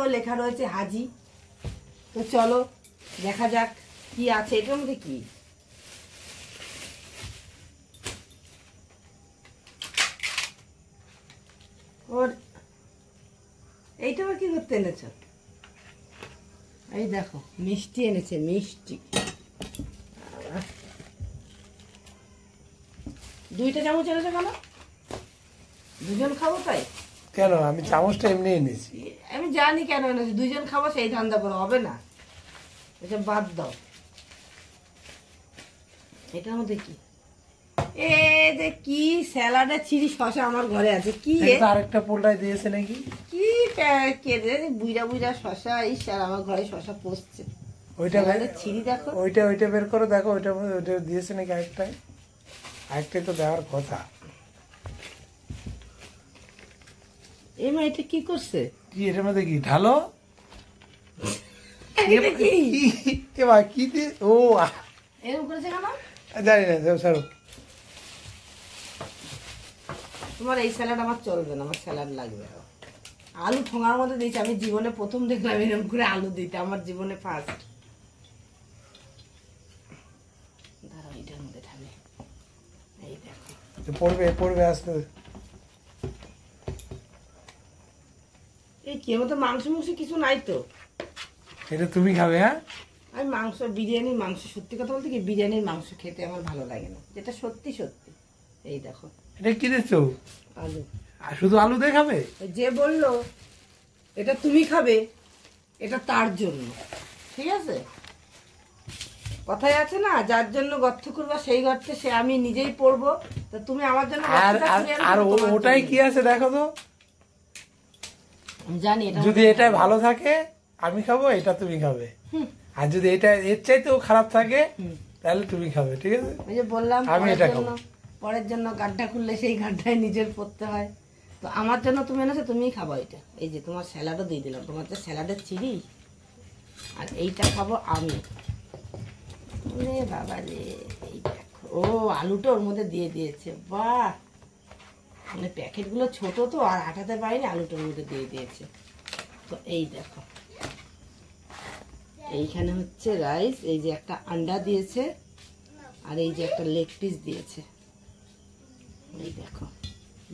পাশেও লেখা রয়েছে হাজি। তো চলো দেখা যাক কি আছে এটার মধ্যে। কি ওর এইটা আবার কি করতে এনেছ? এই দেখো মিষ্টি এনেছে, মিষ্টি। দুইটা চামচ এনেছে কেন? দুজন খাবো তাই? কেন, আমি চামচটা এমনি এনেছি। আমি জানি কেন এনেছি, দুইজন খাবো সেই ধান্দা করে হবে না, এটা বাদ দাও। এটার মধ্যে কি? এ যে কি স্যালাডের চিড়ি শসা আমার ঘরে আছে। কি আরেকটা পোল্টায় দিয়েছে নাকি? কি কেটে বুইরা বুইরা শসা। এই স্যার আমার ঘরে শসা পচছে। ওইটা চিড়ি দেখো, ওইটা বের করো, দেখো ওইটা দিয়েছে নাকি। আরেকটাই তো দেওয়ার কথা। এই মা এটা কি করছে? কি এটার মধ্যে কি ঢালো? কি দিয়ে? ও এরকম করেছে কেন জানি না, স্যার। তোমার এই স্যালাড আমার চলবে না, আমার স্যালাড লাগবে। আলু ঠোঙার মধ্যে দিয়েছি, আমি জীবনে প্রথম দেখলাম এরকম করে আলু দিতে, আমার জীবনে ফার্স্ট। দাঁড়াও এটার মধ্যে ঢালে। এই দেখো পড়বে আসতে। এই কি মতো মাংস মাংস কিছু নাই তো? এটা তুমি খাবে? হ্যাঁ, আমি মাংস, বিরিয়ানির মাংস, সত্যি কথা বলতে কি বিরিয়ানির মাংস খেতে আমার ভালো লাগে না, যেটা সত্যি সত্যি। এই দেখো এটা কি দিচ্ছো? আলু। আর শুধু আলু দিয়ে খাবে? যে বললো এটা তুমি খাবে, এটা তার জন্য, ঠিক আছে? কথায় আছে না, যার জন্য গর্ত করবা সেই গর্তে সে আমি নিজেই পড়বো। তো তুমি আমার জন্য আর ওটাই কি আছে দেখো তো। জানি যদি এটা ভালো থাকে আমি খাবো, এটা তুমি খাবে। আর যদি এটা এর চাইতেও খারাপ থাকে তাহলে তুমি খাবে, ঠিক আছে? ওই যে বললাম আমি এটা খাবো। পরের জন্য গাড্ডা খুললে সেই গাড্ডায় নিজের পড়তে হয়। তো আমার জন্য তুমি এনেছো, তুমিই খাবো এটা। এই যে তোমার স্যালাডও দিয়ে দিলাম, তোমার যে স্যালাডের চিড়ি, আর এইটা খাবো আমি। রে বাবা রে, এই দেখো, ও আলুটা ওর মধ্যে দিয়ে দিয়েছে। বাহ, মানে প্যাকেটগুলো ছোট তো আর আটাতে পারিনি, আলুটার মধ্যে দিয়ে দিয়েছে। তো এই দেখো এইখানে হচ্ছে রাইস, এই যে একটা আন্ডা দিয়েছে, আর এই যে একটা লেগ পিস দিয়েছে। এই দেখো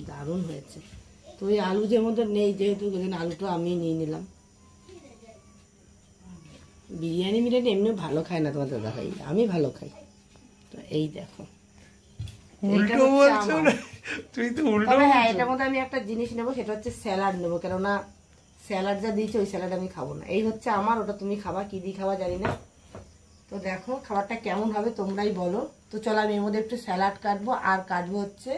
দারুণ হয়েছে। তো ওই আলু যে মধ্যে নেই, যেহেতু আলুটা আমি নিয়ে নিলাম। বিরিয়ানি মিরিয়ানি এমনি ভালো খায় না তোমার দাদা ভাই, আমি ভালো খাই। তো এই দেখো হ্যাঁ, এটার মধ্যে আমি একটা জিনিস নেবো, সেটা হচ্ছে স্যালাড নেবো, কেননা স্যালাড যা দিয়েছে ওই স্যালাড আমি খাবো না। এই হচ্ছে আমার, ওটা তুমি খাবা, কি দিয়ে খাবা জানি না। তো দেখো খাবারটা কেমন হবে তোমরাই বলো। তো চলো আমি এর মধ্যে একটু স্যালাড কাটবো, আর কাটবো হচ্ছে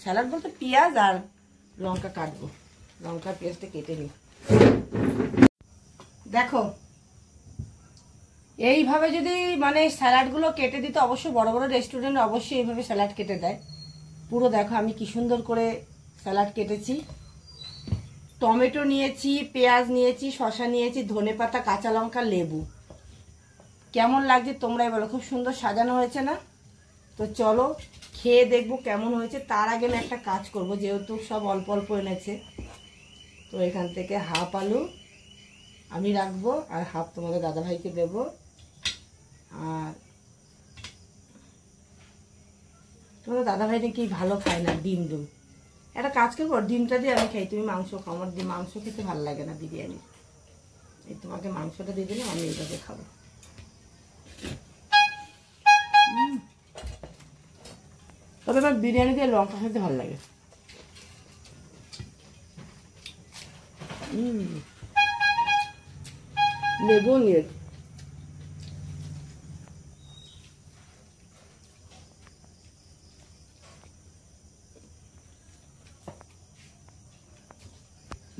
স্যালাড বলতে পেঁয়াজ আর লঙ্কা কাটবো। লঙ্কা পেঁয়াজটা কেটে নিই। দেখো এইভাবে যদি মানে স্যালাডগুলো কেটে দিতে, অবশ্য বড় বড় রেস্টুরেন্ট অবশ্যই এইভাবে স্যালাড কেটে দেয় পুরো। দেখো আমি কি সুন্দর করে স্যালাড কেটেছি। টমেটো নিয়েছি, পেঁয়াজ নিয়েছি, শসা নিয়েছি, ধনেপাতা, কাঁচা লঙ্কা, লেবু। কেমন লাগছে তোমরাই বলো, খুব সুন্দর সাজানো হয়েছে না? তো চলো খেয়ে দেখবো কেমন হয়েছে। তার আগে আমি একটা কাজ করব, যেহেতু সব অল্প অল্প এনেছে, তো এখান থেকে হাফ আলু আমি রাখবো আর হাফ তোমাদের দাদাভাইকে দেবো। আর তোমাদের দাদাভাই নাকি ভালো খায় না ডিম। একটা কাজ করবো, ডিমটা দিয়ে আমি খাই, তুমি মাংস খাও। আমার মাংস খেতে ভালো লাগে না বিরিয়ানি। এই তোমাকে মাংসটা দিয়ে দিলাম, আমি এইভাবে খাবো। তবে আমার বিরিয়ানি দিয়ে লঙ্কা খেতে ভালো লাগে। লেবু নিয়ে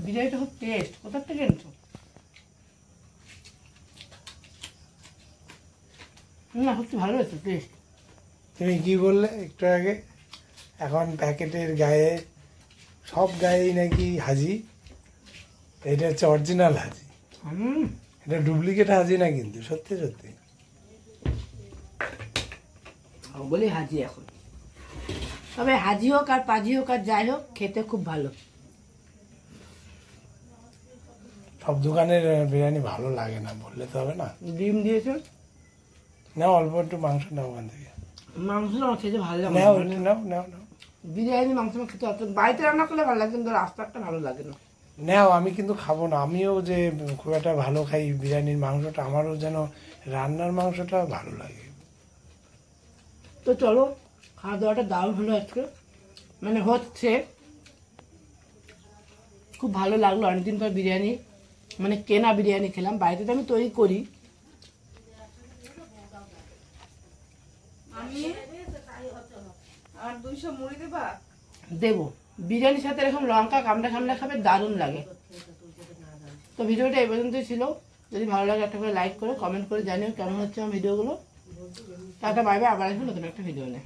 বিরিয়ানিটা খুব টেস্ট। কোথা থেকে এনেছো? না সত্যি ভালো হয়েছে টেস্ট। তুমি কি বললে একটু আগে? এখন প্যাকেটের গায়ে সব গায়েই নাকি হাজি, এটা হচ্ছে অরিজিনাল হাজি। এটা ডুপ্লিকেট হাজি না, কিন্তু সত্যি সত্যি বলি হাজি এখন। তবে হাজি হোক আর পাজি হোক আর যাই হোক, খেতে খুব ভালো। সব দোকানের বিরিয়ানি ভালো লাগে না বললে তো হবে না। ডিম দিয়েছে, নাও অল্প একটু মাংস নাও ওখান থেকে, মাংসটা আমার খেতে ভালো লাগে নাও না। একটু নাও নাও নাও বিরিয়ানি মাংস আমার খেতে অত বাড়িতে রান্না করলে ভালো লাগে, কিন্তু রাস্তাটা ভালো লাগে না। নাও। আমি কিন্তু খাবো না, আমিও যে খুব একটা ভালো খাই বিরিয়ানির মাংসটা, আমারও যেন রান্নার মাংসটা ভালো লাগে। তো চলো, খাওয়া দাওয়াটা দারুণ হলো আজকে, মানে হচ্ছে খুব ভালো লাগলো। অনেকদিন পর বিরিয়ানি, মানে কেনা বিরিয়ানি খেলাম, বাড়িতে তো আমি তৈরি করি। আর 200 মুড়ি দেবা? দেবো, বিরিয়ানির সাথে এরকম লঙ্কা কামড়া কামড়া খাবে, দারুণ লাগে। তো ভিডিওটা এই পর্যন্তই ছিল। যদি ভালো লাগে একটা করে লাইক করে কমেন্ট করে জানিও কেমন হচ্ছে আমার ভিডিওগুলো। টাটা বাই বাই, আবার আসবো নতুন একটা ভিডিও নিয়ে।